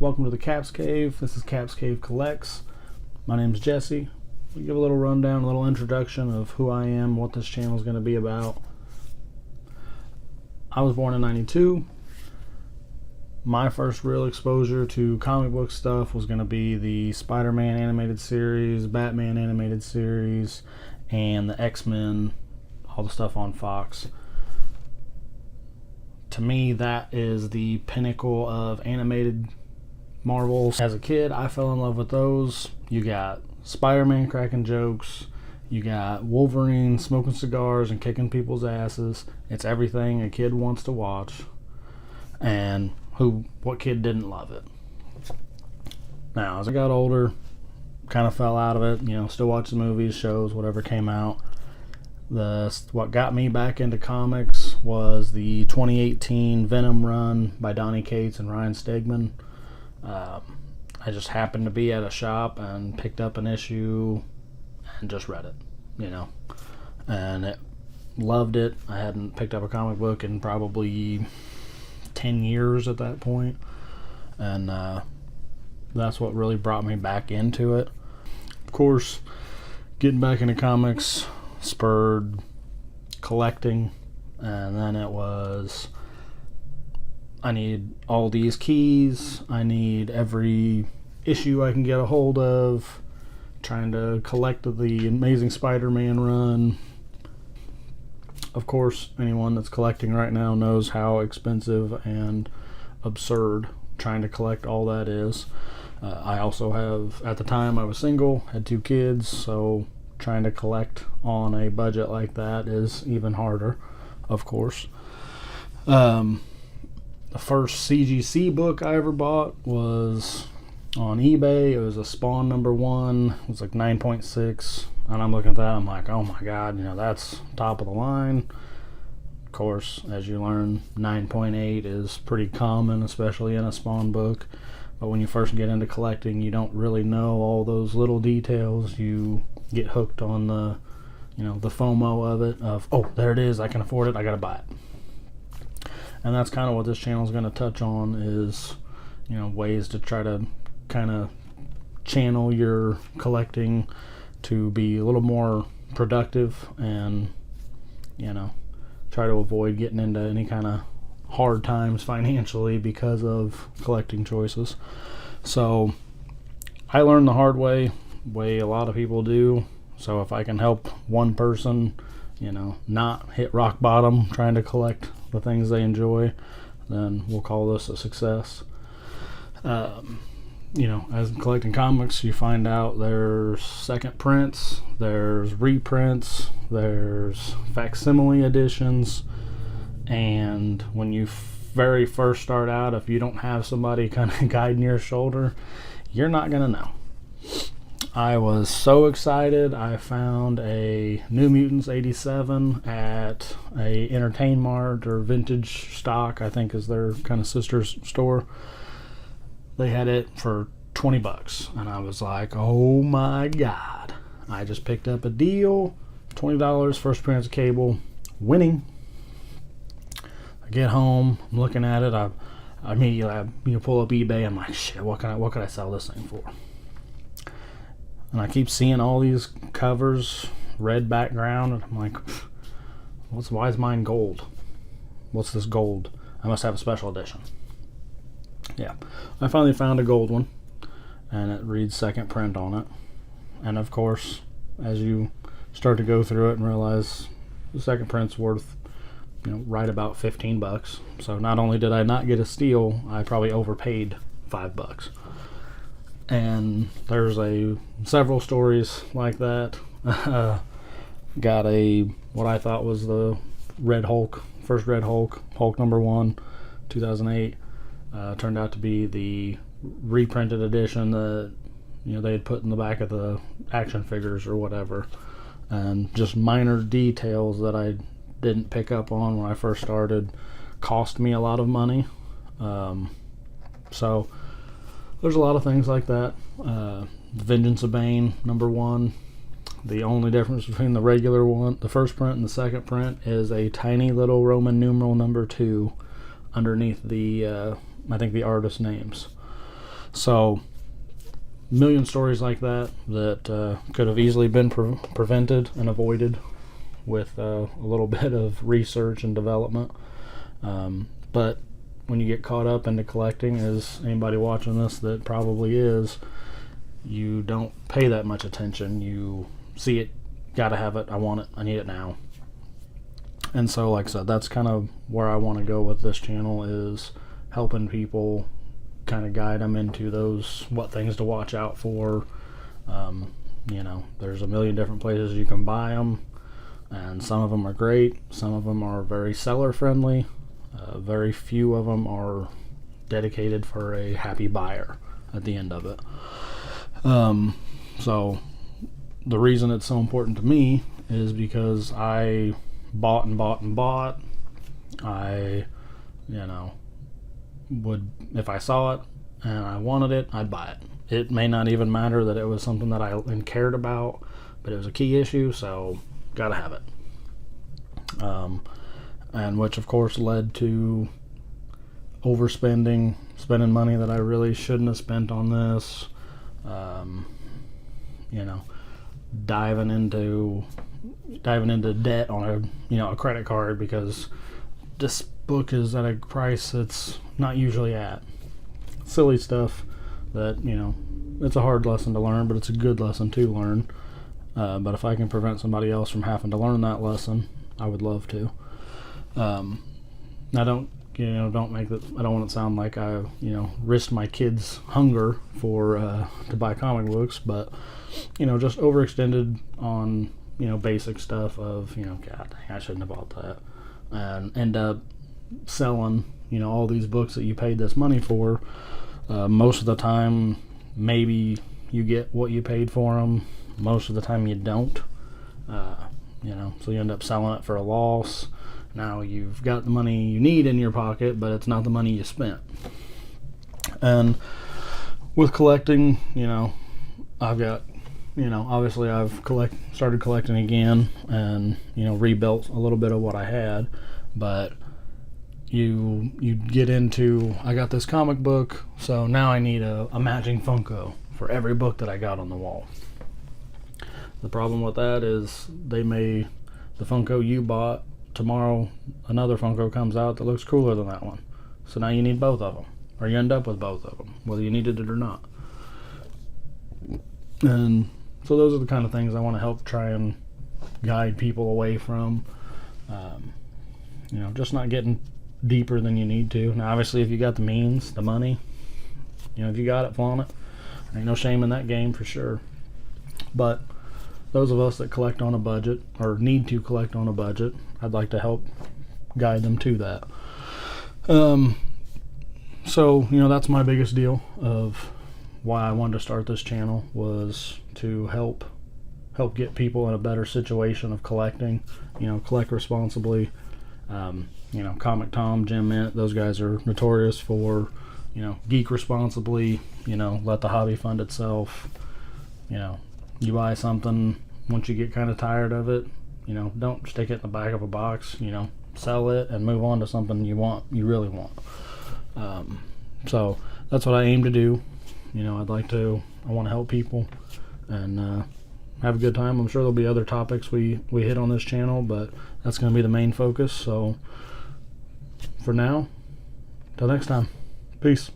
Welcome to the Caps Cave. This is Caps Cave Collects. My name's Jesse. We'll give a little rundown, a little introduction of who I am, what this channel is going to be about. I was born in 92. My first real exposure to comic book stuff was going to be the Spider-Man animated series, Batman animated series, and the X-Men, all the stuff on Fox. To me, that is the pinnacle of animated Marvels. As a kid, I fell in love with those. You got Spider-Man cracking jokes. You got Wolverine smoking cigars and kicking people's asses. It's everything a kid wants to watch. And what kid didn't love it? Now, as I got older, kind of fell out of it. Still watch the movies, shows, whatever came out. What got me back into comics was the 2018 Venom run by Donny Cates and Ryan Stegman. I just happened to be at a shop and picked up an issue and just read it, and loved it. I hadn't picked up a comic book in probably 10 years at that point, and that's what really brought me back into it. Of course, getting back into comics spurred collecting, and then it was, I need all these keys, I need every issue I can get a hold of, trying to collect the Amazing Spider-Man run. Of course, anyone that's collecting right now knows how expensive and absurd trying to collect all that is. I also have, at the time I was single, had 2 kids, so trying to collect on a budget like that is even harder, of course. The first CGC book I ever bought was on eBay. It was a Spawn #1. It was like 9.6, and I'm looking at that, I'm like, oh my god, that's top of the line. Of course, as you learn, 9.8 is pretty common, especially in a Spawn book. But when you first get into collecting, you don't really know all those little details. You get hooked on the FOMO of it, of, oh, there it is, I can afford it, I gotta buy it. And that's kind of what this channel is going to touch on, is ways to try to kind of channel your collecting to be a little more productive, and try to avoid getting into any kind of hard times financially because of collecting choices. So I learned the hard way a lot of people do. So if I can help one person not hit rock bottom trying to collect the things they enjoy, then we'll call this a success. As collecting comics, you find out there's second prints, there's reprints, there's facsimile editions, and when you very first start out, if you don't have somebody kind of guiding your shoulder, you're not gonna know. I was so excited. I found a New Mutants 87 at a Entertain Mart, or Vintage Stock, I think is their kind of sister's store. They had it for $20, and I was like, oh my god. I just picked up a deal, $20, first appearance of Cable, winning. I get home, I'm looking at it, I immediately pull up eBay, I'm like, shit, what could I sell this thing for? And I keep seeing all these covers, red background, and I'm like, why is mine gold? What's this gold? I must have a special edition. Yeah, I finally found a gold one, and it reads second print on it. And of course, as you start to go through it and realize the second print's worth, right about $15. So not only did I not get a steal, I probably overpaid $5. And there's several stories like that. Got what I thought was the Red Hulk, first Red Hulk, Hulk #1, 2008. Turned out to be the reprinted edition that they had put in the back of the action figures or whatever, and just minor details that I didn't pick up on when I first started cost me a lot of money. So there's a lot of things like that. Vengeance of Bane #1. The only difference between the regular one, the first print, and the second print is a tiny little Roman numeral #2 underneath the I think the artist names. So, million stories like that could have easily been prevented and avoided with a little bit of research and development. But when you get caught up into collecting, as anybody watching this that probably is, you don't pay that much attention. You see it, gotta have it, I want it, I need it now. And so, like I said, that's kind of where I want to go with this channel, is helping people, kind of guide them into what things to watch out for. There's a million different places you can buy them, and some of them are great, some of them are very seller friendly, very few of them are dedicated for a happy buyer at the end of it. So the reason it's so important to me is because I bought and bought and bought. I would, if I saw it and I wanted it, I'd buy it. It may not even matter that it was something that I cared about, but it was a key issue, so gotta have it. And which of course led to overspending, spending money that I really shouldn't have spent on this. Diving into debt on a credit card because this book is at a price that's not usually at. Silly stuff that, it's a hard lesson to learn, but it's a good lesson to learn. But if I can prevent somebody else from having to learn that lesson, I would love to. Now don't make that. I don't want it to sound like I, risked my kids' hunger to buy comic books, but just overextended on basic stuff of God dang, I shouldn't have bought that, and end up selling all these books that you paid this money for. Most of the time, maybe you get what you paid for them. Most of the time, you don't. So you end up selling it for a loss. Now you've got the money you need in your pocket, but it's not the money you spent. And with collecting, I've got, obviously I've started collecting again, and rebuilt a little bit of what I had. But you get into, I got this comic book, so now I need a matching Funko for every book that I got on the wall. The problem with that is the Funko you bought, tomorrow another Funko comes out that looks cooler than that one. So now you need both of them, or you end up with both of them, whether you needed it or not. And so those are the kind of things I want to help try and guide people away from. Just not getting deeper than you need to. Now, obviously, if you got the means, the money, if you got it, flaunt it. Ain't no shame in that game for sure. But those of us that collect on a budget, or need to collect on a budget, I'd like to help guide them to that. So that's my biggest deal of why I wanted to start this channel, was to help get people in a better situation of collecting. Collect responsibly. Comic Tom, Jim Mint, those guys are notorious for, geek responsibly, let the hobby fund itself. You buy something, once you get kind of tired of it, don't stick it in the back of a box, sell it and move on to something you really want. So that's what I aim to do. I want to help people and have a good time. I'm sure there'll be other topics we hit on this channel, but that's going to be the main focus. So for now, till next time, peace.